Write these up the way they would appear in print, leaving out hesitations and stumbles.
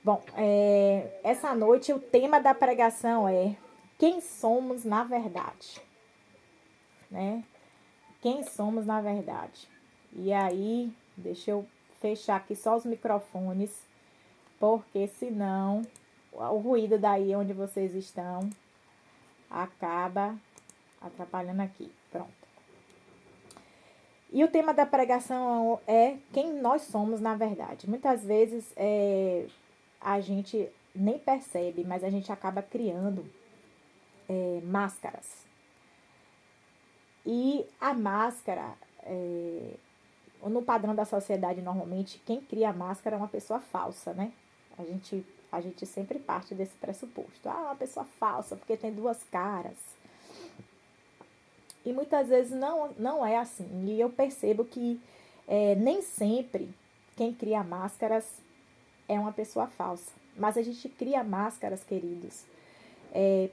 Bom, essa noite o tema da pregação é quem somos na verdade, né? Quem somos na verdade. E aí, deixa eu fechar aqui só os microfones, porque senão o ruído daí onde vocês estão acaba atrapalhando aqui. Pronto. E o tema da pregação é quem nós somos na verdade. Muitas vezes a gente nem percebe, mas a gente acaba criando máscaras. E a máscara, no padrão da sociedade, normalmente, quem cria a máscara é uma pessoa falsa, né? A gente sempre parte desse pressuposto. Ah, uma pessoa falsa, porque tem duas caras. E muitas vezes não é assim. E eu percebo que nem sempre quem cria máscaras é uma pessoa falsa. Mas a gente cria máscaras, queridos,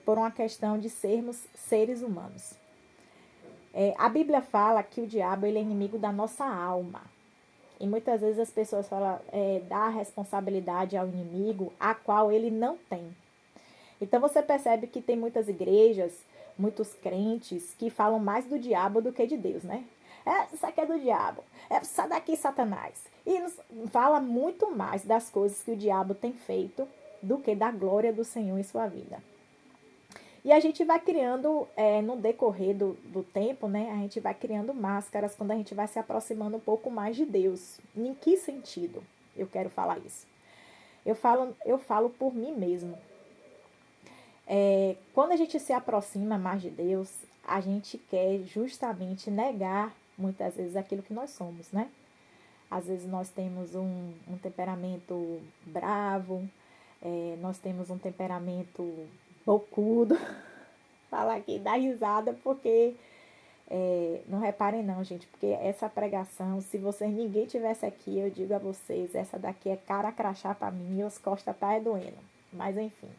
por uma questão de sermos seres humanos. A Bíblia fala que o diabo ele é inimigo da nossa alma. E muitas vezes as pessoas falam, dá a responsabilidade ao inimigo, a qual ele não tem. Então você percebe que tem muitas igrejas, muitos crentes que falam mais do diabo do que de Deus, né? Isso aqui é do diabo. Sai daqui, Satanás. E fala muito mais das coisas que o diabo tem feito do que da glória do Senhor em sua vida. E a gente vai criando, no decorrer do tempo, né? A gente vai criando máscaras quando a gente vai se aproximando um pouco mais de Deus. Em que sentido eu quero falar isso? Eu falo por mim mesmo. Quando a gente se aproxima mais de Deus, a gente quer justamente negar, muitas vezes, aquilo que nós somos, né? Às vezes nós temos um temperamento bravo, nós temos um temperamento bocudo. Falar aqui, dá risada, porque não reparem não, gente, porque essa pregação, se vocês ninguém tivesse aqui, eu digo a vocês, essa daqui é cara crachá pra mim e as costas tá doendo. Mas enfim.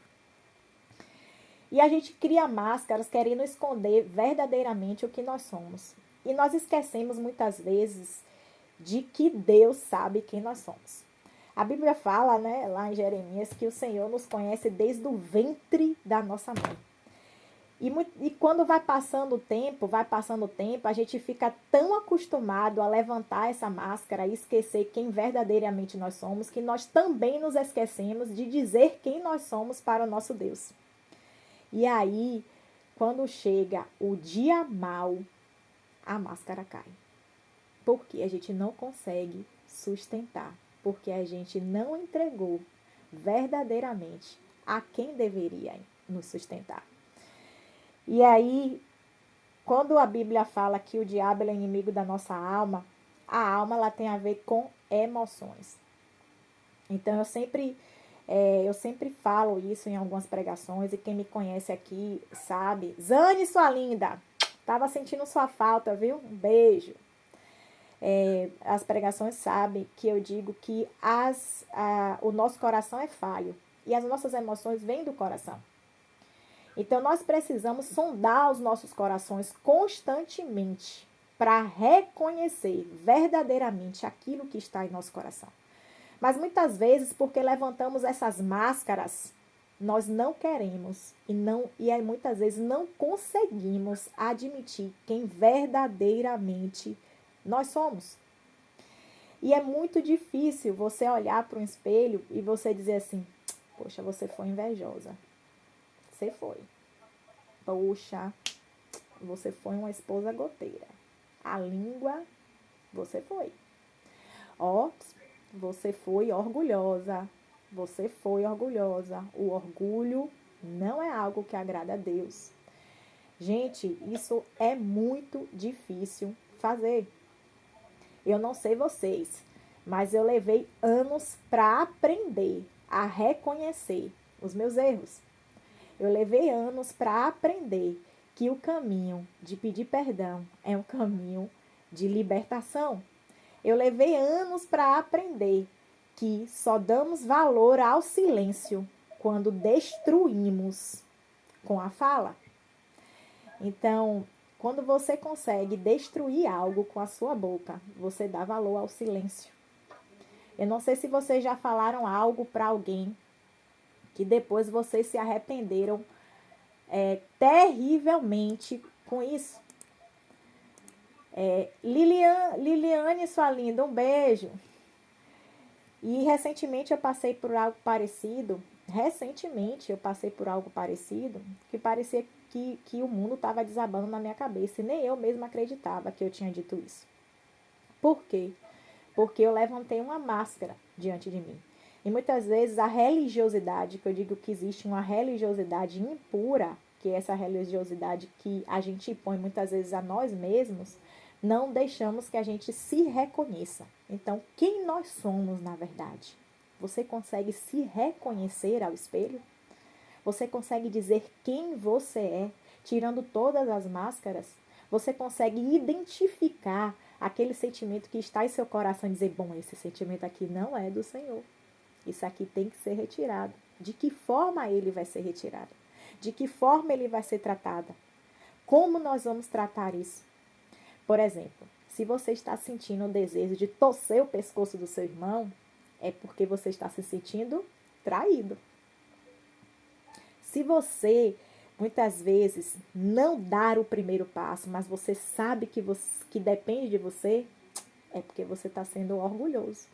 E a gente cria máscaras querendo esconder verdadeiramente o que nós somos. E nós esquecemos muitas vezes de que Deus sabe quem nós somos. A Bíblia fala, né, lá em Jeremias, que o Senhor nos conhece desde o ventre da nossa mãe. E quando vai passando o tempo, a gente fica tão acostumado a levantar essa máscara e esquecer quem verdadeiramente nós somos, que nós também nos esquecemos de dizer quem nós somos para o nosso Deus. E aí, quando chega o dia mau, a máscara cai. Porque a gente não consegue sustentar. Porque a gente não entregou verdadeiramente a quem deveria nos sustentar. E aí, quando a Bíblia fala que o diabo é inimigo da nossa alma, a alma ela tem a ver com emoções. Então, eu sempre falo isso em algumas pregações, e quem me conhece aqui sabe. Zane, sua linda, tava sentindo sua falta, viu? Um beijo. As pregações sabem que eu digo que o nosso coração é falho e as nossas emoções vêm do coração. Então, nós precisamos sondar os nossos corações constantemente para reconhecer verdadeiramente aquilo que está em nosso coração. Mas muitas vezes, porque levantamos essas máscaras, nós não queremos e aí muitas vezes não conseguimos admitir quem verdadeiramente nós somos. E é muito difícil você olhar para um espelho e você dizer assim: poxa, você foi invejosa. Você foi. Poxa, você foi uma esposa goteira. A língua, você foi. Ó, você foi orgulhosa. Você foi orgulhosa. O orgulho não é algo que agrada a Deus. Gente, isso é muito difícil fazer. Eu não sei vocês, mas eu levei anos para aprender a reconhecer os meus erros. Eu levei anos para aprender que o caminho de pedir perdão é um caminho de libertação. Eu levei anos para aprender que só damos valor ao silêncio quando destruímos com a fala. Então, quando você consegue destruir algo com a sua boca, você dá valor ao silêncio. Eu não sei se vocês já falaram algo para alguém que depois vocês se arrependeram terrivelmente com isso. Liliane, sua linda, um beijo. E recentemente eu passei por algo parecido. Que parecia que o mundo estava desabando na minha cabeça. E nem eu mesma acreditava que eu tinha dito isso. Por quê? Porque eu levantei uma máscara diante de mim. E muitas vezes a religiosidade, que eu digo que existe uma religiosidade impura, que é essa religiosidade que a gente impõe muitas vezes a nós mesmos, não deixamos que a gente se reconheça. Então, quem nós somos na verdade? Você consegue se reconhecer ao espelho? Você consegue dizer quem você é, tirando todas as máscaras? Você consegue identificar aquele sentimento que está em seu coração e dizer, bom, esse sentimento aqui não é do Senhor. Isso aqui tem que ser retirado. De que forma ele vai ser retirado? De que forma ele vai ser tratado? Como nós vamos tratar isso? Por exemplo, se você está sentindo o desejo de torcer o pescoço do seu irmão, é porque você está se sentindo traído. Se você, muitas vezes, não dar o primeiro passo, mas você sabe que depende de você, é porque você está sendo orgulhoso.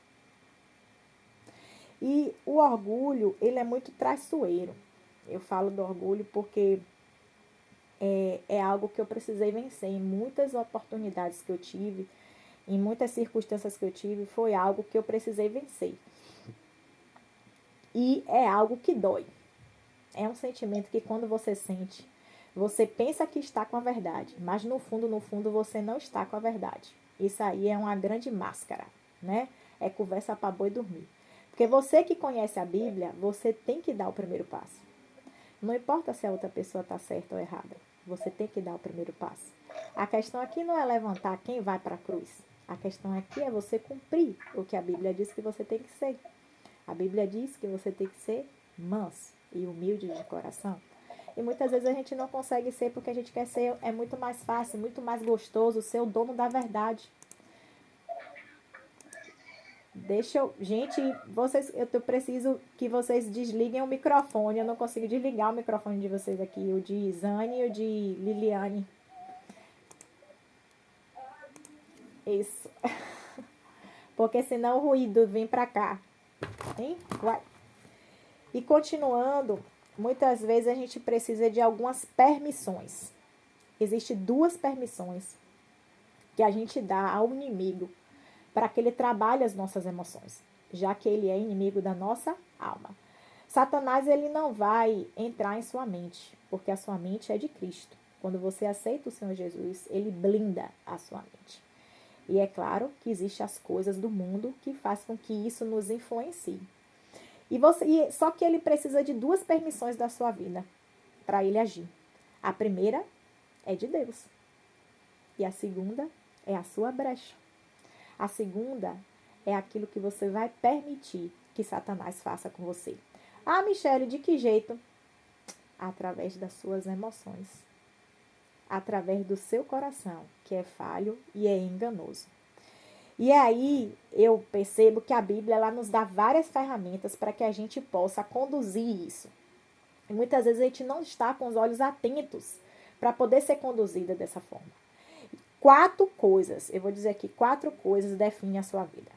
E o orgulho, ele é muito traiçoeiro. Eu falo do orgulho porque é algo que eu precisei vencer. Em muitas oportunidades que eu tive, em muitas circunstâncias que eu tive, foi algo que eu precisei vencer. E é algo que dói. É um sentimento que quando você sente, você pensa que está com a verdade, mas no fundo, você não está com a verdade. Isso aí é uma grande máscara, né? É conversa para boi dormir. Porque você que conhece a Bíblia, você tem que dar o primeiro passo. Não importa se a outra pessoa está certa ou errada. Você tem que dar o primeiro passo. A questão aqui não é levantar quem vai para a cruz. A questão aqui é você cumprir o que a Bíblia diz que você tem que ser. A Bíblia diz que você tem que ser manso e humilde de coração. E muitas vezes a gente não consegue ser porque a gente quer ser, é muito mais fácil, muito mais gostoso ser o dono da verdade. Gente, eu preciso que vocês desliguem o microfone. Eu não consigo desligar o microfone de vocês aqui, o de Zane e o de Liliane. Isso. Porque senão o ruído vem pra cá. Hein? Vai. E continuando, muitas vezes a gente precisa de algumas permissões. Existem 2 permissões que a gente dá ao inimigo para que ele trabalhe as nossas emoções, já que ele é inimigo da nossa alma. Satanás, ele não vai entrar em sua mente, porque a sua mente é de Cristo. Quando você aceita o Senhor Jesus, ele blinda a sua mente. E é claro que existem as coisas do mundo que fazem com que isso nos influencie. Só que ele precisa de 2 permissões da sua vida para ele agir. A primeira é de Deus. E a segunda é a sua brecha. A segunda é aquilo que você vai permitir que Satanás faça com você. Ah, Michele, de que jeito? Através das suas emoções. Através do seu coração, que é falho e é enganoso. E aí eu percebo que a Bíblia ela nos dá várias ferramentas para que a gente possa conduzir isso. E muitas vezes a gente não está com os olhos atentos para poder ser conduzida dessa forma. 4 coisas, eu vou dizer aqui, 4 coisas definem a sua vida.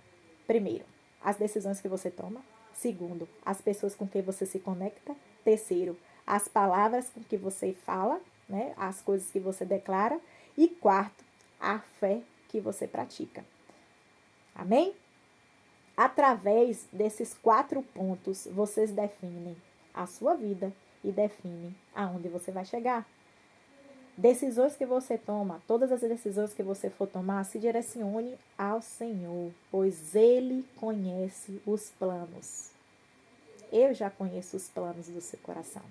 Primeiro, as decisões que você toma. Segundo, as pessoas com quem você se conecta. Terceiro, as palavras com que você fala, né? As coisas que você declara. E quarto, a fé que você pratica. Amém? Através desses 4 pontos, vocês definem a sua vida e definem aonde você vai chegar. Decisões que você toma, todas as decisões que você for tomar, se direcione ao Senhor, pois Ele conhece os planos. Eu já conheço os planos do seu coração.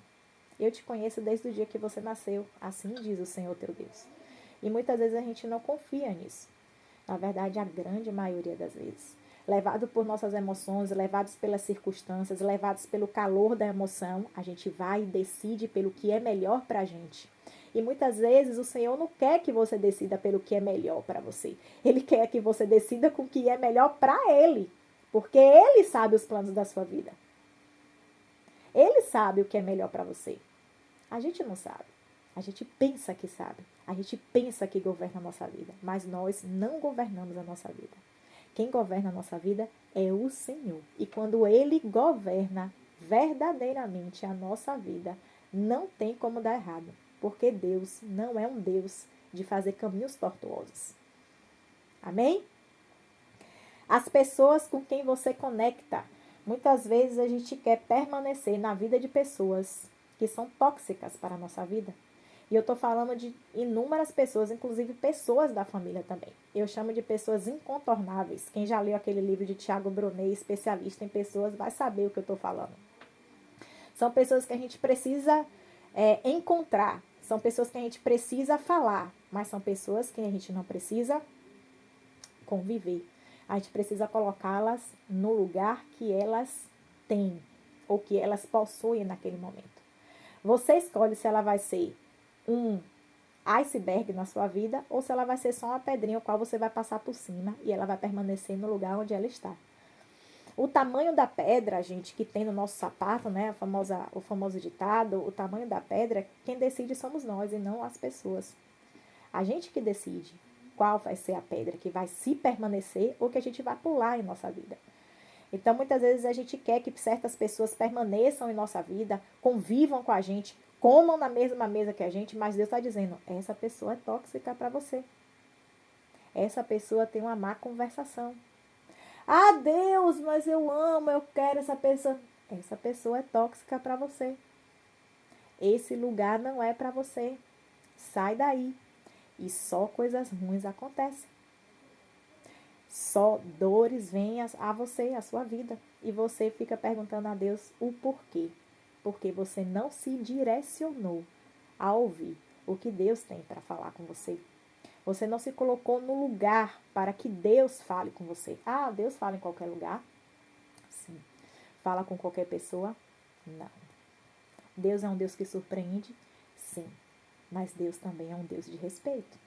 Eu te conheço desde o dia que você nasceu, assim diz o Senhor teu Deus. E muitas vezes a gente não confia nisso. Na verdade, a grande maioria das vezes. Levado por nossas emoções, levados pelas circunstâncias, levados pelo calor da emoção, a gente vai e decide pelo que é melhor para a gente. E muitas vezes o Senhor não quer que você decida pelo que é melhor para você. Ele quer que você decida com o que é melhor para Ele. Porque Ele sabe os planos da sua vida. Ele sabe o que é melhor para você. A gente não sabe. A gente pensa que sabe. A gente pensa que governa a nossa vida. Mas nós não governamos a nossa vida. Quem governa a nossa vida é o Senhor. E quando Ele governa verdadeiramente a nossa vida, não tem como dar errado. Porque Deus não é um Deus de fazer caminhos tortuosos. Amém? As pessoas com quem você conecta. Muitas vezes a gente quer permanecer na vida de pessoas que são tóxicas para a nossa vida. E eu estou falando de inúmeras pessoas, inclusive pessoas da família também. Eu chamo de pessoas incontornáveis. Quem já leu aquele livro de Tiago Brunet, especialista em pessoas, vai saber o que eu estou falando. São pessoas que a gente precisa encontrar. São pessoas que a gente precisa falar. Mas são pessoas que a gente não precisa conviver. A gente precisa colocá-las no lugar que elas têm. Ou que elas possuem naquele momento. Você escolhe se ela vai ser um iceberg na sua vida ou se ela vai ser só uma pedrinha o qual você vai passar por cima e ela vai permanecer no lugar onde ela está. O tamanho da pedra, gente, que tem no nosso sapato, né, o famoso ditado, o tamanho da pedra, quem decide somos nós e não as pessoas. A gente que decide qual vai ser a pedra que vai se permanecer ou que a gente vai pular em nossa vida. Então, muitas vezes a gente quer que certas pessoas permaneçam em nossa vida, convivam com a gente, comam na mesma mesa que a gente, mas Deus está dizendo, essa pessoa é tóxica para você. Essa pessoa tem uma má conversação. Ah, Deus, mas eu amo, eu quero essa pessoa. Essa pessoa é tóxica para você. Esse lugar não é para você. Sai daí. E só coisas ruins acontecem. Só dores vêm a você, a sua vida. E você fica perguntando a Deus o porquê. Porque você não se direcionou a ouvir o que Deus tem para falar com você. Você não se colocou no lugar para que Deus fale com você. Ah, Deus fala em qualquer lugar? Sim. Fala com qualquer pessoa? Não. Deus é um Deus que surpreende? Sim. Mas Deus também é um Deus de respeito.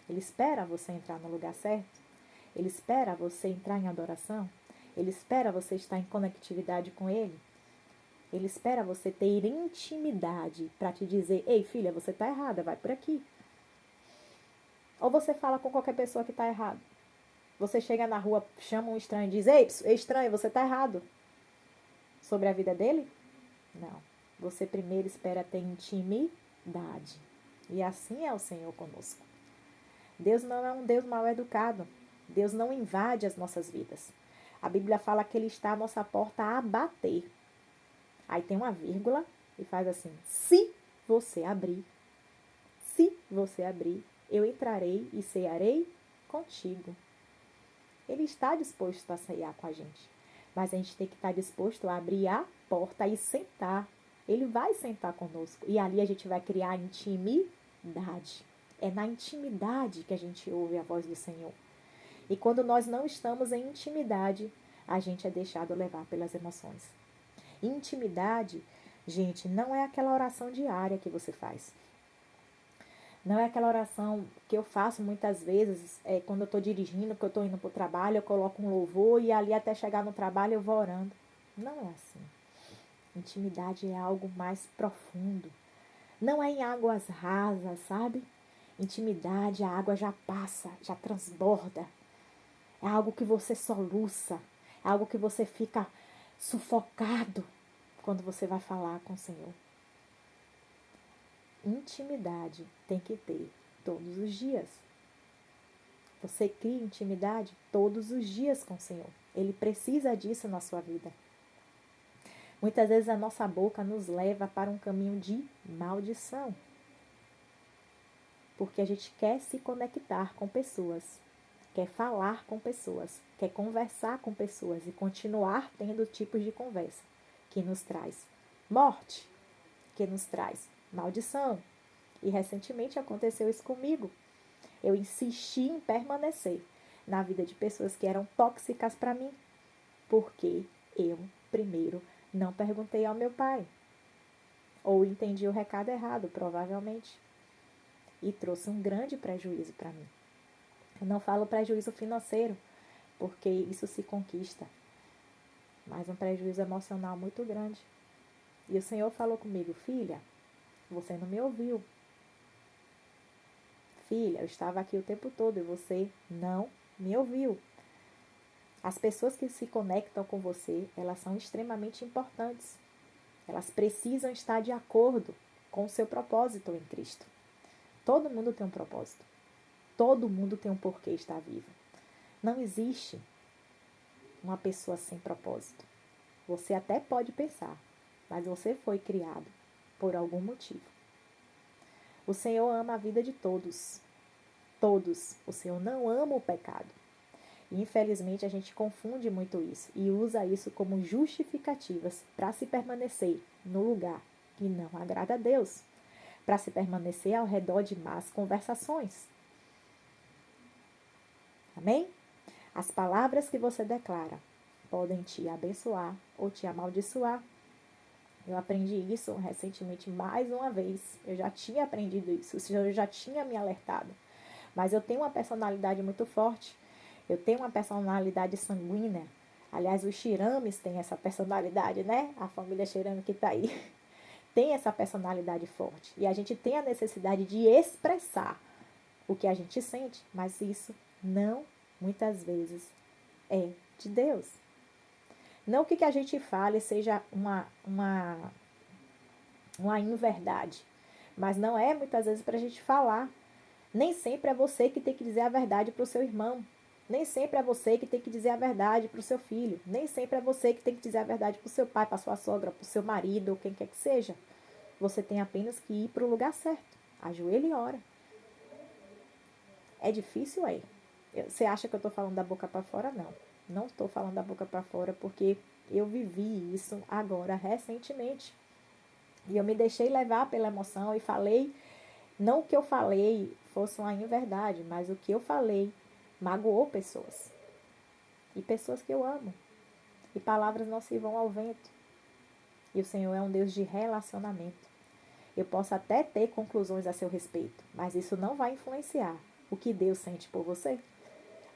Ele espera você entrar no lugar certo. Ele espera você entrar em adoração. Ele espera você estar em conectividade com Ele. Ele espera você ter intimidade para te dizer, ei filha, você está errada, vai por aqui. Ou você fala com qualquer pessoa que está errado. Você chega na rua, chama um estranho e diz, ei, estranho, você está errado. Sobre a vida dele? Não. Você primeiro espera ter intimidade. E assim é o Senhor conosco. Deus não é um Deus mal educado. Deus não invade as nossas vidas. A Bíblia fala que Ele está à nossa porta a bater. Aí tem uma vírgula e faz assim, se você abrir, eu entrarei e cearei contigo. Ele está disposto a cear com a gente. Mas a gente tem que estar disposto a abrir a porta e sentar. Ele vai sentar conosco. E ali a gente vai criar intimidade. É na intimidade que a gente ouve a voz do Senhor. E quando nós não estamos em intimidade, a gente é deixado levar pelas emoções. Intimidade, gente, não é aquela oração diária que você faz. Não é aquela oração que eu faço muitas vezes, quando eu estou dirigindo, que eu estou indo para o trabalho, eu coloco um louvor e ali até chegar no trabalho eu vou orando. Não é assim. Intimidade é algo mais profundo. Não é em águas rasas, sabe? Intimidade, a água já passa, já transborda. É algo que você soluça. É algo que você fica sufocado quando você vai falar com o Senhor. Intimidade tem que ter todos os dias. Você cria intimidade todos os dias com o Senhor. Ele precisa disso na sua vida. Muitas vezes a nossa boca nos leva para um caminho de maldição. Porque a gente quer se conectar com pessoas, quer falar com pessoas, quer conversar com pessoas e continuar tendo tipos de conversa que nos traz morte, que nos traz maldição. E recentemente aconteceu isso comigo. Eu insisti em permanecer na vida de pessoas que eram tóxicas para mim, porque eu, primeiro, não perguntei ao meu pai. Ou entendi o recado errado, provavelmente. E trouxe um grande prejuízo para mim. Eu não falo prejuízo financeiro, porque isso se conquista. mas um prejuízo emocional muito grande. E o Senhor falou comigo: filha, você não me ouviu. Filha, eu estava aqui o tempo todo e você não me ouviu. As pessoas que se conectam com você, elas são extremamente importantes. Elas precisam estar de acordo com o seu propósito em Cristo. Todo mundo tem um propósito. Todo mundo tem um porquê estar vivo. Não existe uma pessoa sem propósito. Você até pode pensar, mas você foi criado por algum motivo. O Senhor ama a vida de todos. Todos. O Senhor não ama o pecado. E, infelizmente, a gente confunde muito isso e usa isso como justificativas para se permanecer no lugar que não agrada a Deus, para se permanecer ao redor de más conversações. Amém? As palavras que você declara podem te abençoar ou te amaldiçoar. Eu aprendi isso recentemente mais uma vez. Eu já tinha aprendido isso, eu já tinha me alertado. Mas eu tenho uma personalidade muito forte. Eu tenho uma personalidade sanguínea. Aliás, os Shirames têm essa personalidade, né? A família Shirame que está aí tem essa personalidade forte. E a gente tem a necessidade de expressar o que a gente sente, mas isso não, muitas vezes, é de Deus. Não que a gente fale seja uma inverdade, mas não é muitas vezes para a gente falar. Nem sempre é você que tem que dizer a verdade para o seu irmão. Nem sempre é você que tem que dizer a verdade para o seu filho. Nem sempre é você que tem que dizer a verdade para o seu pai, para a sua sogra, para o seu marido, ou quem quer que seja. Você tem apenas que ir para o lugar certo. Ajoelha e ora. É difícil, é. Você acha que eu estou falando da boca para fora? Não. Não estou falando da boca para fora porque eu vivi isso agora, recentemente. E eu me deixei levar pela emoção e falei, não o que eu falei fosse uma inverdade, mas o que eu falei magoou pessoas. E pessoas que eu amo. E palavras não se vão ao vento. E o Senhor é um Deus de relacionamento. Eu posso até ter conclusões a seu respeito, mas isso não vai influenciar o que Deus sente por você.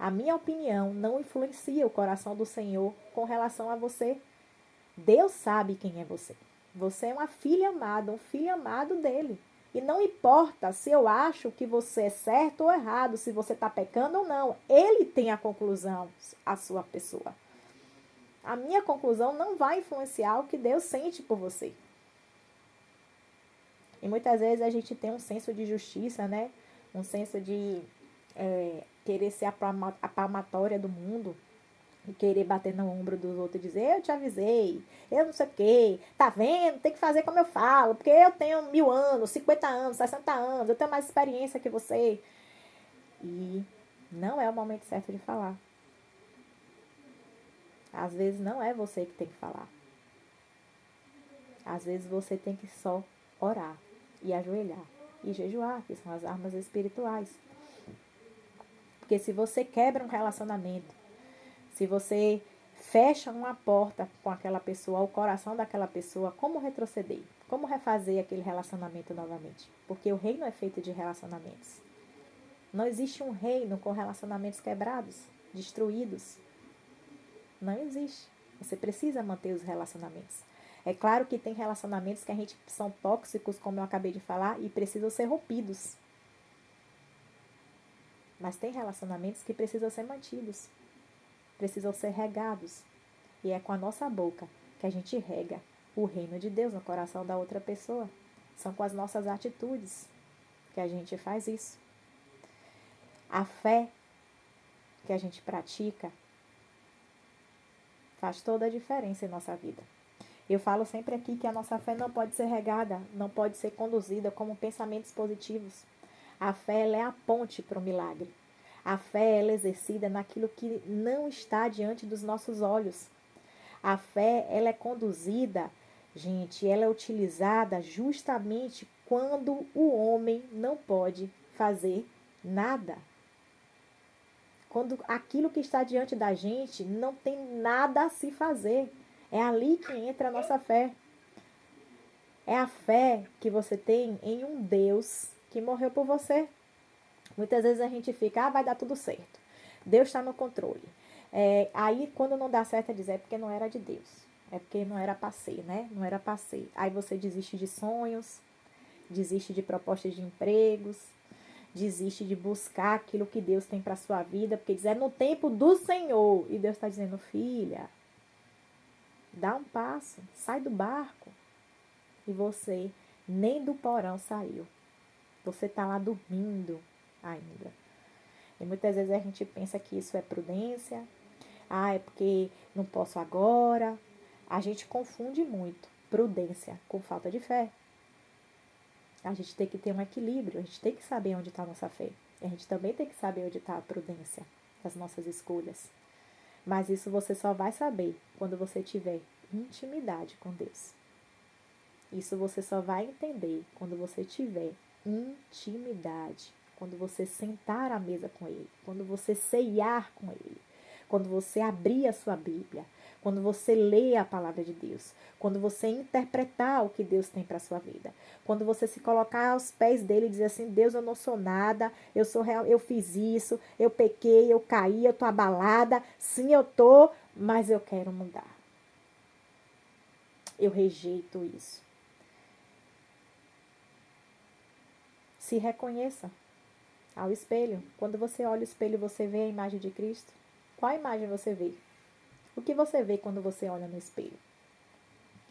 A minha opinião não influencia o coração do Senhor com relação a você. Deus sabe quem é você. Você é uma filha amada, um filho amado dele. E não importa se eu acho que você é certo ou errado, se você está pecando ou não. Ele tem a conclusão, a sua pessoa. A minha conclusão não vai influenciar o que Deus sente por você. E muitas vezes a gente tem um senso de justiça, né? Um senso de querer ser a palmatória do mundo. E querer bater no ombro dos outros e dizer, eu te avisei, eu não sei o quê, tá vendo? Tem que fazer como eu falo, porque eu tenho 1000 anos, 50 anos, 60 anos, eu tenho mais experiência que você. E não é o momento certo de falar. Às vezes não é você que tem que falar. Às vezes você tem que só orar e ajoelhar e jejuar, que são as armas espirituais. Porque se você quebra um relacionamento, se você fecha uma porta com aquela pessoa, o coração daquela pessoa, como retroceder? Como refazer aquele relacionamento novamente? Porque o reino é feito de relacionamentos. Não existe um reino com relacionamentos quebrados, destruídos. Não existe. Você precisa manter os relacionamentos. É claro que tem relacionamentos que a gente são tóxicos, como eu acabei de falar, e precisam ser rompidos. Mas tem relacionamentos que precisam ser mantidos. Precisam ser regados. E é com a nossa boca que a gente rega o reino de Deus no coração da outra pessoa. São com as nossas atitudes que a gente faz isso. A fé que a gente pratica faz toda a diferença em nossa vida. Eu falo sempre aqui que a nossa fé não pode ser regada, não pode ser conduzida como pensamentos positivos. A fé ela é a ponte para o milagre. A fé ela é exercida naquilo que não está diante dos nossos olhos. A fé ela é conduzida, gente, ela é utilizada justamente quando o homem não pode fazer nada. Quando aquilo que está diante da gente não tem nada a se fazer. É ali que entra a nossa fé. É a fé que você tem em um Deus que morreu por você. Muitas vezes a gente fica, vai dar tudo certo. Deus está no controle. Aí, quando não dá certo, é porque não era de Deus. É porque não era pra ser, né? Não era pra ser. Aí você desiste de sonhos, desiste de propostas de empregos, desiste de buscar aquilo que Deus tem para sua vida, porque diz, é no tempo do Senhor. E Deus está dizendo, filha, dá um passo, sai do barco. E você nem do porão saiu. Você está lá dormindo ainda. E muitas vezes a gente pensa que isso é prudência. É porque não posso agora. A gente confunde muito prudência com falta de fé. A gente tem que ter um equilíbrio. A gente tem que saber onde está a nossa fé. E a gente também tem que saber onde está a prudência das nossas escolhas. Mas isso você só vai saber quando você tiver intimidade com Deus. Isso você só vai entender quando você tiver intimidade. Quando você sentar à mesa com Ele. Quando você ceiar com Ele. Quando você abrir a sua Bíblia. Quando você ler a palavra de Deus. Quando você interpretar o que Deus tem para a sua vida. Quando você se colocar aos pés dele e dizer assim, Deus, eu não sou nada, eu fiz isso, eu pequei, eu caí, eu tô abalada, sim, eu tô, mas eu quero mudar. Eu rejeito isso. Se reconheça ao espelho. Quando você olha o espelho, você vê a imagem de Cristo? Qual imagem você vê? O que você vê quando você olha no espelho?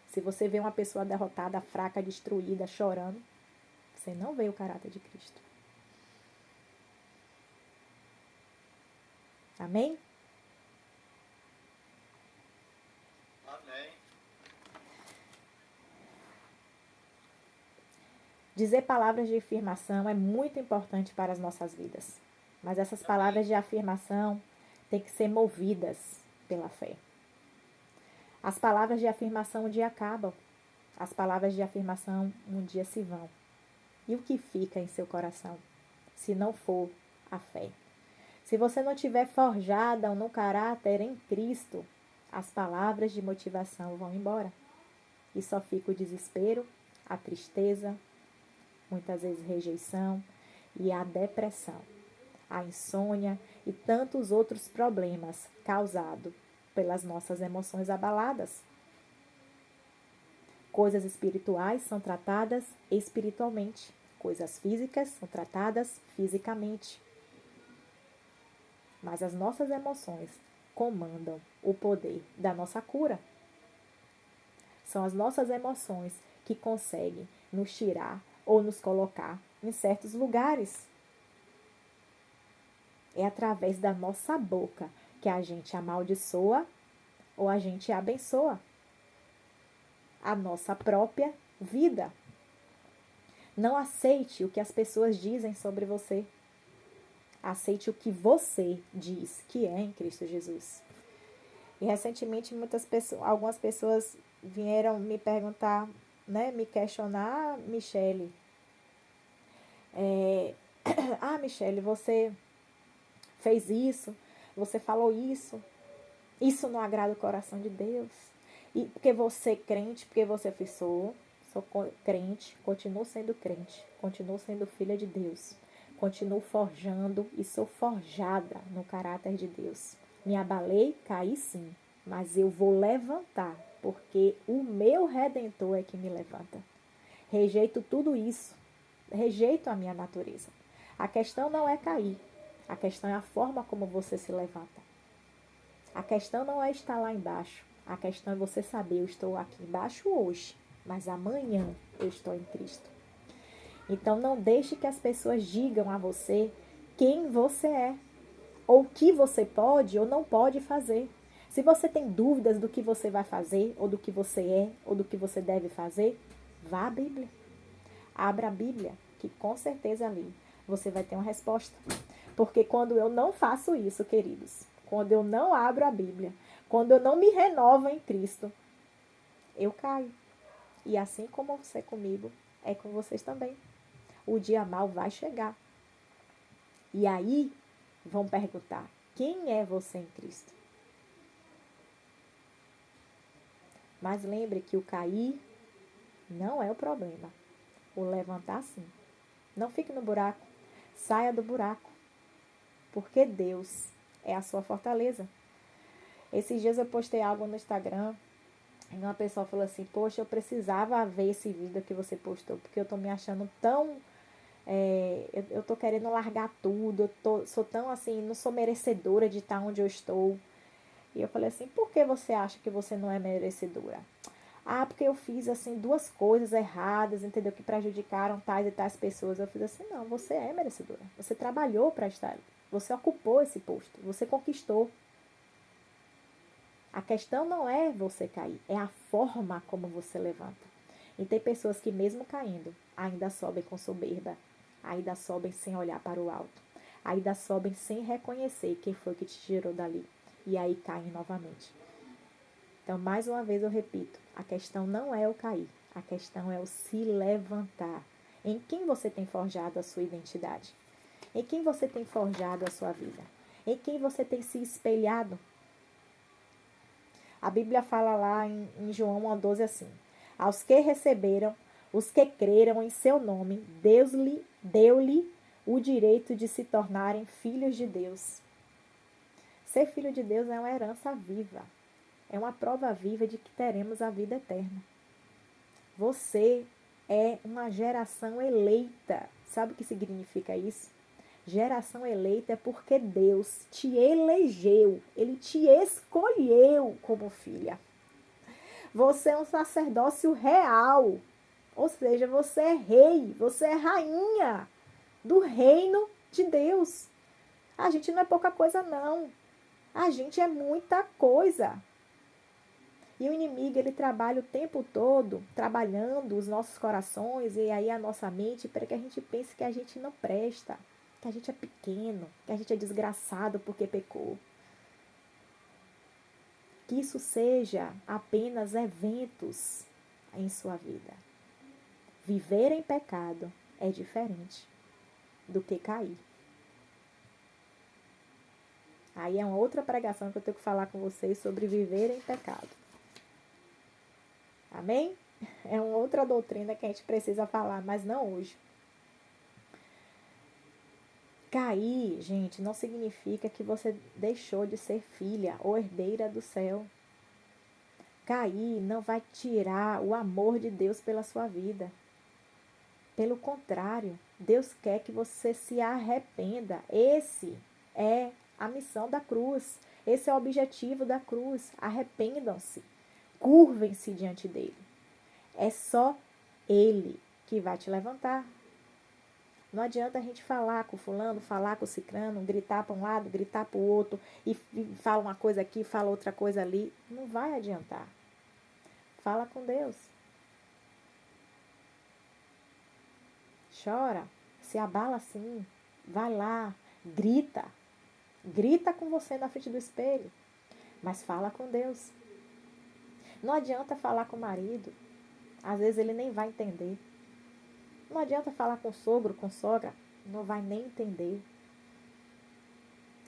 Se você vê uma pessoa derrotada, fraca, destruída, chorando, você não vê o caráter de Cristo. Amém? Amém. Dizer palavras de afirmação é muito importante para as nossas vidas. Mas essas palavras de afirmação têm que ser movidas pela fé. As palavras de afirmação um dia acabam. As palavras de afirmação um dia se vão. E o que fica em seu coração, se não for a fé? Se você não tiver forjada no caráter em Cristo, as palavras de motivação vão embora. E só fica o desespero, a tristeza, muitas vezes rejeição e a depressão, a insônia e tantos outros problemas causados pelas nossas emoções abaladas. Coisas espirituais são tratadas espiritualmente. Coisas físicas são tratadas fisicamente. Mas as nossas emoções comandam o poder da nossa cura. São as nossas emoções que conseguem nos tirar ou nos colocar em certos lugares. É através da nossa boca que a gente amaldiçoa ou a gente abençoa a nossa própria vida. Não aceite o que as pessoas dizem sobre você. Aceite o que você diz que é em Cristo Jesus. E recentemente algumas pessoas vieram me perguntar, né, me questionar, Michele. Michele, você fez isso, você falou isso não agrada o coração de Deus. E porque você é crente, porque você sou crente, continuo sendo crente, continuo sendo filha de Deus, continuo forjando e sou forjada no caráter de Deus. Me abalei, caí sim, mas eu vou levantar, porque o meu Redentor é que me levanta. Rejeito tudo isso, rejeito a minha natureza. A questão não é cair, a questão é a forma como você se levanta. A questão não é estar lá embaixo. A questão é você saber, eu estou aqui embaixo hoje, mas amanhã eu estou em Cristo. Então não deixe que as pessoas digam a você quem você é, ou o que você pode ou não pode fazer. Se você tem dúvidas do que você vai fazer, ou do que você é, ou do que você deve fazer, vá à Bíblia. Abra a Bíblia, que com certeza ali você vai ter uma resposta. Porque quando eu não faço isso, queridos, quando eu não abro a Bíblia, quando eu não me renovo em Cristo, eu caio. E assim como você comigo, é com vocês também. O dia mal vai chegar. E aí vão perguntar, quem é você em Cristo? Mas lembre que o cair não é o problema. O levantar sim. Não fique no buraco. Saia do buraco. Porque Deus é a sua fortaleza. Esses dias eu postei algo no Instagram e uma pessoa falou assim, poxa, eu precisava ver esse vídeo que você postou, porque eu tô me achando tão... eu tô querendo largar tudo, sou tão assim, não sou merecedora de estar onde eu estou. E eu falei assim, por que você acha que você não é merecedora? Ah, porque eu fiz assim 2 coisas erradas, entendeu? Que prejudicaram tais e tais pessoas. Eu fiz assim, não, você é merecedora. Você trabalhou para estar ali. Você ocupou esse posto. Você conquistou. A questão não é você cair, é a forma como você levanta. E tem pessoas que mesmo caindo, ainda sobem com soberba, ainda sobem sem olhar para o alto, ainda sobem sem reconhecer quem foi que te tirou dali. E aí caem novamente. Então, mais uma vez eu repito, a questão não é o cair, a questão é o se levantar. Em quem você tem forjado a sua identidade? Em quem você tem forjado a sua vida? Em quem você tem se espelhado? A Bíblia fala lá em João 1:12 assim, aos que receberam, os que creram em seu nome, Deus deu-lhe o direito de se tornarem filhos de Deus. Ser filho de Deus é uma herança viva. É uma prova viva de que teremos a vida eterna. Você é uma geração eleita. Sabe o que significa isso? Geração eleita é porque Deus te elegeu. Ele te escolheu como filha. Você é um sacerdócio real. Ou seja, você é rei, você é rainha do reino de Deus. A gente não é pouca coisa, não. A gente é muita coisa. E o inimigo, ele trabalha o tempo todo, trabalhando os nossos corações e aí a nossa mente, para que a gente pense que a gente não presta, que a gente é pequeno, que a gente é desgraçado porque pecou. Que isso seja apenas eventos em sua vida. Viver em pecado é diferente do que cair. Aí é uma outra pregação que eu tenho que falar com vocês sobre viver em pecado. Amém? É uma outra doutrina que a gente precisa falar, mas não hoje. Cair, gente, não significa que você deixou de ser filha ou herdeira do céu. Cair não vai tirar o amor de Deus pela sua vida. Pelo contrário, Deus quer que você se arrependa. Esse é a missão da cruz. Esse é o objetivo da cruz. Arrependam-se. Curvem-se diante dele. É só ele que vai te levantar. Não adianta a gente falar com o fulano, falar com o cicrano, gritar para um lado, gritar para o outro, e fala uma coisa aqui, fala outra coisa ali. Não vai adiantar. Fala com Deus. Chora, se abala assim, vai lá, grita. Grita com você na frente do espelho, mas fala com Deus. Não adianta falar com o marido, às vezes ele nem vai entender. Não adianta falar com o sogro, com sogra, não vai nem entender.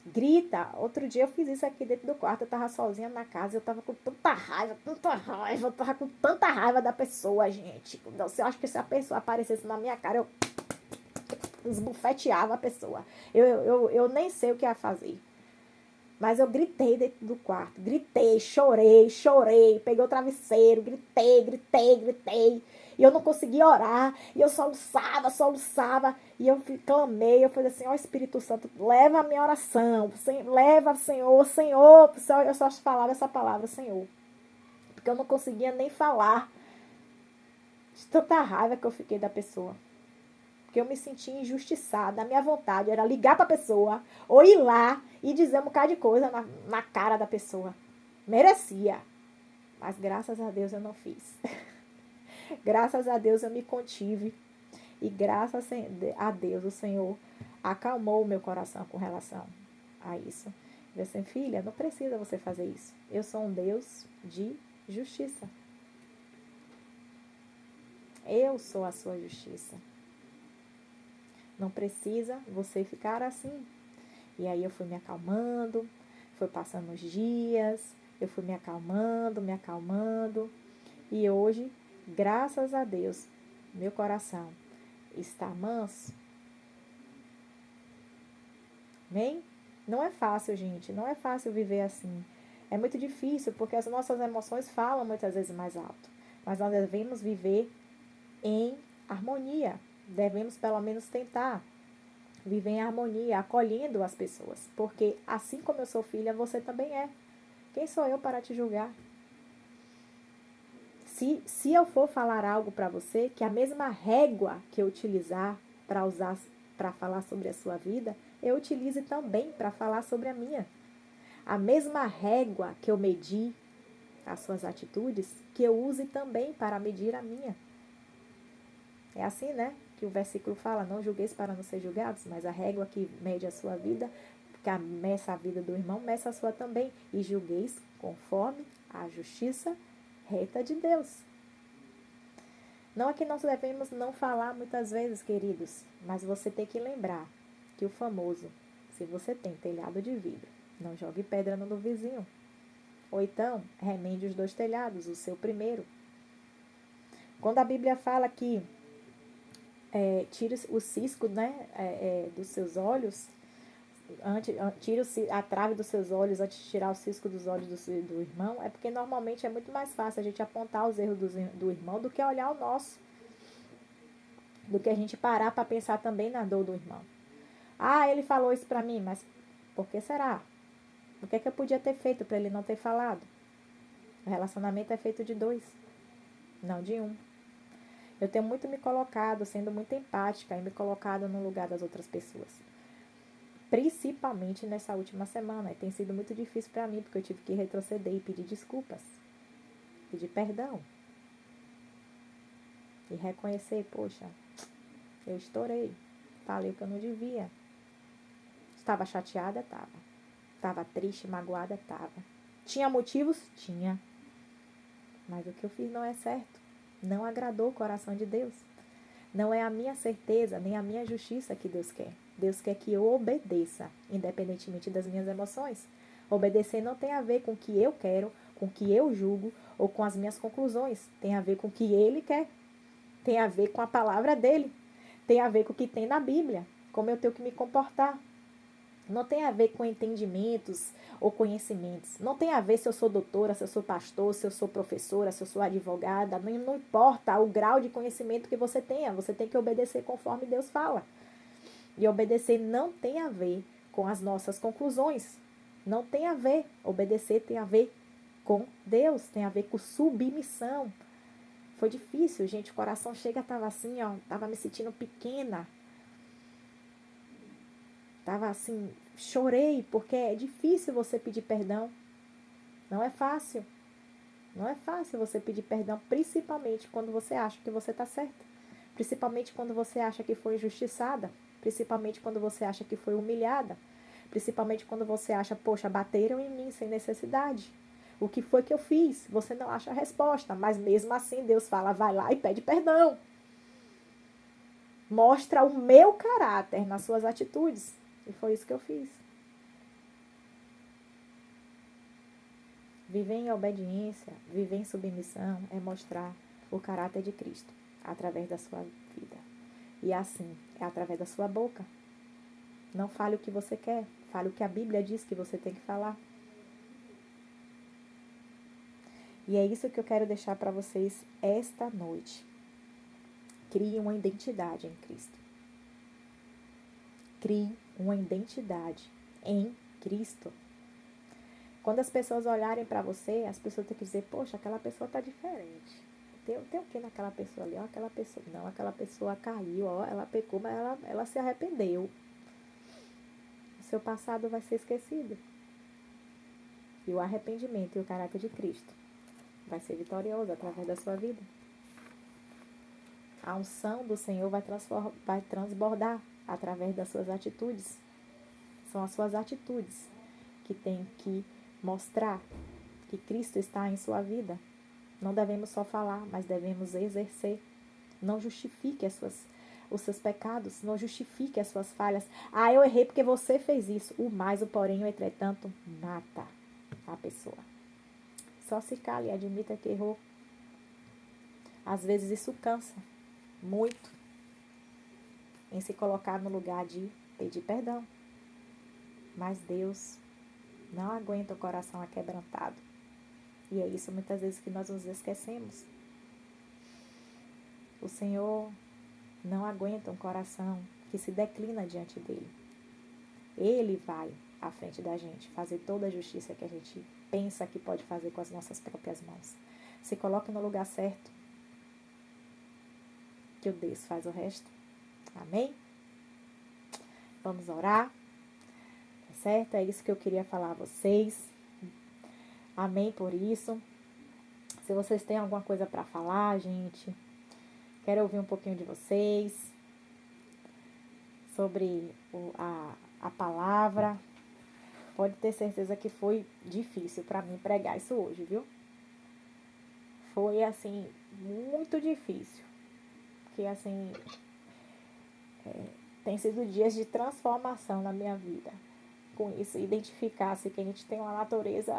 Grita. Outro dia eu fiz isso aqui dentro do quarto, eu tava sozinha na casa, eu tava com tanta raiva, eu tava com tanta raiva da pessoa, gente. Eu acho que se a pessoa aparecesse na minha cara, eu esbufeteava a pessoa. Eu nem sei o que ia fazer. Mas eu gritei dentro do quarto. Gritei, chorei. Peguei o travesseiro, gritei. E eu não conseguia orar. E eu soluçava. E eu clamei. Eu falei assim, ó Espírito Santo, leva a minha oração. Leva, Senhor. Eu só falava essa palavra, Senhor. Porque eu não conseguia nem falar. De tanta raiva que eu fiquei da pessoa. Porque eu me sentia injustiçada. A minha vontade era ligar para a pessoa, ou ir lá e dizer um bocado de coisa na cara da pessoa. Merecia. Mas graças a Deus eu não fiz. Graças a Deus eu me contive. E graças a Deus o Senhor acalmou o meu coração com relação a isso. Eu disse, filha, não precisa você fazer isso. Eu sou um Deus de justiça. Eu sou a sua justiça. Não precisa você ficar assim. E aí eu fui me acalmando, foi passando os dias, eu fui me acalmando. E hoje, graças a Deus, meu coração está manso. Amém? Não é fácil, gente, não é fácil viver assim. É muito difícil, porque as nossas emoções falam muitas vezes mais alto. Mas nós devemos viver em harmonia. Devemos, pelo menos, tentar viver em harmonia, acolhendo as pessoas. Porque, assim como eu sou filha, você também é. Quem sou eu para te julgar? Se eu for falar algo para você, que a mesma régua que eu utilizar para falar sobre a sua vida, eu utilize também para falar sobre a minha. A mesma régua que eu medi as suas atitudes, que eu use também para medir a minha. É assim, né? Que o versículo fala, não julgueis para não ser julgados, mas a régua que mede a sua vida, que meça a vida do irmão, meça a sua também. E julgueis conforme a justiça reta de Deus. Não é que nós devemos não falar muitas vezes, queridos, mas você tem que lembrar que o famoso, se você tem telhado de vidro, não jogue pedra no do vizinho. Ou então, remende os 2 telhados, o seu primeiro. Quando a Bíblia fala que tira o cisco, né, dos seus olhos, tira a trave dos seus olhos antes de tirar o cisco dos olhos do irmão, é porque normalmente é muito mais fácil a gente apontar os erros do irmão do que olhar o nosso. Do que a gente parar para pensar também na dor do irmão. Ah, ele falou isso para mim, mas por que será? O que é que eu podia ter feito para ele não ter falado? O relacionamento é feito de 2, não de 1. Eu tenho muito me colocado, sendo muito empática e me colocado no lugar das outras pessoas. Principalmente nessa última semana. E tem sido muito difícil para mim, porque eu tive que retroceder e pedir desculpas. Pedir perdão. E reconhecer, poxa, eu estourei. Falei o que eu não devia. Estava chateada? Estava. Estava triste, magoada? Estava. Tinha motivos? Tinha. Mas o que eu fiz não é certo. Não agradou o coração de Deus. Não é a minha certeza, nem a minha justiça que Deus quer. Deus quer que eu obedeça, independentemente das minhas emoções. Obedecer não tem a ver com o que eu quero, com o que eu julgo ou com as minhas conclusões. Tem a ver com o que Ele quer. Tem a ver com a palavra dEle. Tem a ver com o que tem na Bíblia. Como eu tenho que me comportar. Não tem a ver com entendimentos ou conhecimentos. Não tem a ver se eu sou doutora, se eu sou pastor, se eu sou professora, se eu sou advogada. Não importa o grau de conhecimento que você tenha. Você tem que obedecer conforme Deus fala. E obedecer não tem a ver com as nossas conclusões. Não tem a ver. Obedecer tem a ver com Deus. Tem a ver com submissão. Foi difícil, gente. O coração chega, estava assim, ó. Estava me sentindo pequena. Estava assim, chorei, porque é difícil você pedir perdão. Não é fácil. Não é fácil você pedir perdão, principalmente quando você acha que você está certa. Principalmente quando você acha que foi injustiçada. Principalmente quando você acha que foi humilhada. Principalmente quando você acha, poxa, bateram em mim sem necessidade. O que foi que eu fiz? Você não acha a resposta, mas mesmo assim Deus fala, vai lá e pede perdão. Mostra o meu caráter nas suas atitudes. E foi isso que eu fiz. Viver em obediência, viver em submissão é mostrar o caráter de Cristo através da sua vida. E assim, é através da sua boca. Não fale o que você quer, fale o que a Bíblia diz que você tem que falar. E é isso que eu quero deixar para vocês esta noite. Crie uma identidade em Cristo. Crie uma identidade em Cristo. Quando as pessoas olharem para você, as pessoas têm que dizer, poxa, aquela pessoa está diferente. Tem o que naquela pessoa ali? Ó, aquela pessoa. Não, aquela pessoa caiu, ó, ela pecou, mas ela se arrependeu. O seu passado vai ser esquecido. E o arrependimento e o caráter de Cristo vai ser vitorioso através da sua vida. A unção do Senhor vai transbordar através das suas atitudes. São as suas atitudes que têm que mostrar que Cristo está em sua vida. Não devemos só falar, mas devemos exercer. Não justifique os seus pecados, não justifique as suas falhas. Ah, eu errei porque você fez isso. O mais, o porém, o entretanto, mata a pessoa. Só se cale e admita que errou. Às vezes isso cansa muito em se colocar no lugar de pedir perdão. Mas Deus Não aguenta o coração aquebrantado. E é isso muitas vezes que nós nos esquecemos. O Senhor não aguenta um coração que se declina diante dele. Ele vai à frente da gente fazer toda a justiça que a gente pensa que pode fazer com as nossas próprias mãos. Se coloque no lugar certo, que o Deus faz o resto. Amém? Vamos orar, tá certo? É isso que eu queria falar a vocês. Amém por isso. Se vocês têm alguma coisa para falar, gente, quero ouvir um pouquinho de vocês sobre a palavra. Pode ter certeza que foi difícil para mim pregar isso hoje, viu? Foi, assim, muito difícil. Porque, assim, tem sido dias de transformação na minha vida. Com isso, identificar-se que a gente tem uma natureza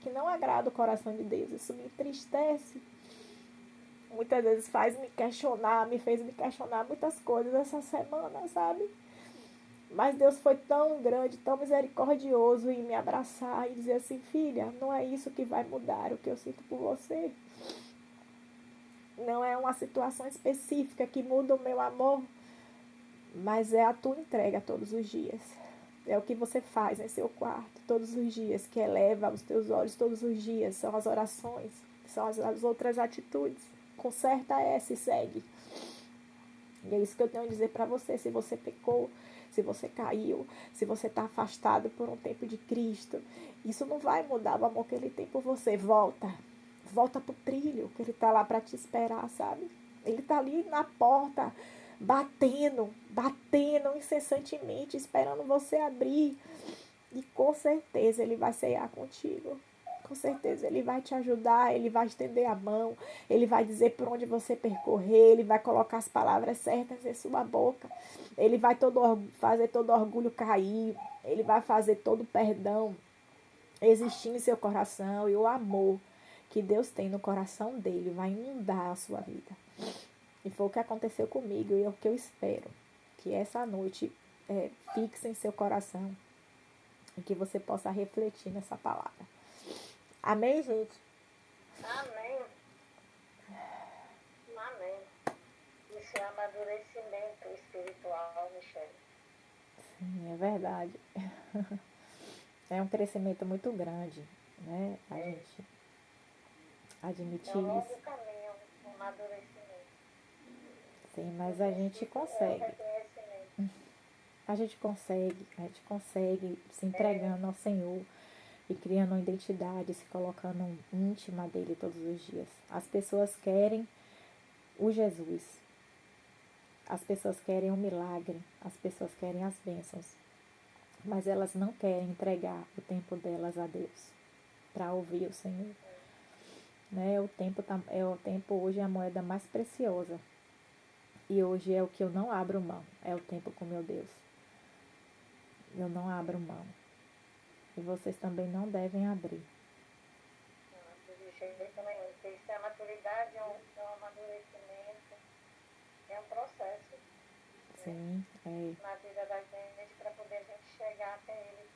que não agrada o coração de Deus. Isso me entristece. Muitas vezes me fez me questionar muitas coisas essa semana, sabe? Mas Deus foi tão grande, tão misericordioso em me abraçar e dizer assim, filha, não é isso que vai mudar o que eu sinto por você. Não é uma situação específica que muda o meu amor, mas é a tua entrega todos os dias. É o que você faz em seu quarto todos os dias, que eleva os teus olhos todos os dias. São as orações, são as outras atitudes. Conserta essa e segue. E é isso que eu tenho a dizer para você. Se você pecou, se você caiu, se você está afastado por um tempo de Cristo, isso não vai mudar o amor que Ele tem por você. Volta. Volta pro trilho, que Ele está lá para te esperar, sabe? Ele está ali na porta, batendo incessantemente, esperando você abrir. E com certeza Ele vai cear contigo. Com certeza Ele vai te ajudar, Ele vai estender a mão, Ele vai dizer por onde você percorrer, Ele vai colocar as palavras certas em sua boca, Ele vai fazer todo orgulho cair, Ele vai fazer todo perdão existir em seu coração, e o amor que Deus tem no coração dele vai inundar a sua vida. E foi o que aconteceu comigo, e é o que eu espero, que essa noite fixe em seu coração e que você possa refletir nessa palavra. Amém, gente? Amém. Amém. Isso é amadurecimento espiritual, Michele. Sim, é verdade. É um crescimento muito grande, né? A gente admitir É um longo isso. caminho, um amadurecimento. Sim, mas a gente É o consegue. reconhecimento. A gente consegue se entregando ao Senhor e criando uma identidade, se colocando íntima dele todos os dias. As pessoas querem o Jesus. As pessoas querem o milagre. As pessoas querem as bênçãos. Mas elas não querem entregar o tempo delas a Deus para ouvir o Senhor. Né? O tempo hoje é a moeda mais preciosa. E hoje é o que eu não abro mão. É o tempo com meu Deus. Eu não abro mão. E vocês também não devem abrir. Não, de jeito nenhum. Isso é a maturidade, é um amadurecimento, é um processo. Sim, Na vida da gente para poder a gente chegar até Ele